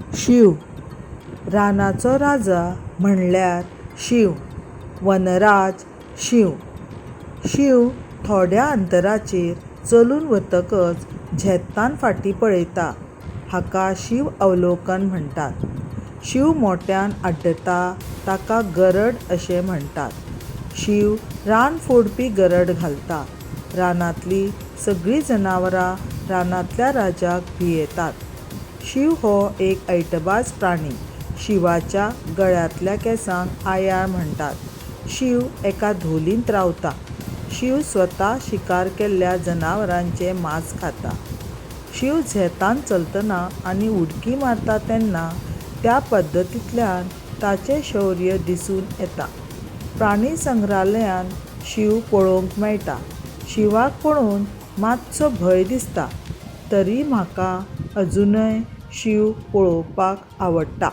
शिव रानाचो राजा म्हणल्यार शिव, वनराज शिव. शिव थोड्या अंतराचेर चलून वतकच झेत्तान फाटीं पळयता हाका शिव अवलोकन म्हणटात. शिव मोट्यान आड्डता ताका गरड अशें म्हणटात. शिव रान फोडपी गरड घालता. रानांतलीं सगळीं जनावरां रानांतल्या राजाक भियेतात. शिव हो एक ऐटबाज प्राणी. शिवाच्या गळ्यांतल्या केंसांक आयाळ म्हणटात. शिव एका धोलींत रावता. शिव स्वता शिकार केल्ल्या जनावरांचें मांस खाता. शिव झेतान चलतना आनी उडकी मारता तेन्ना त्या पद्दतींतल्यान ताचें शौर्य दिसून येता. प्राणी संग्रहालयांत शिव पळोवंक मेळटा. शिवाक पळोवन मातसो भंय दिसता, तरी म्हाका अजूनय शिव पळोवपाक आवडटा.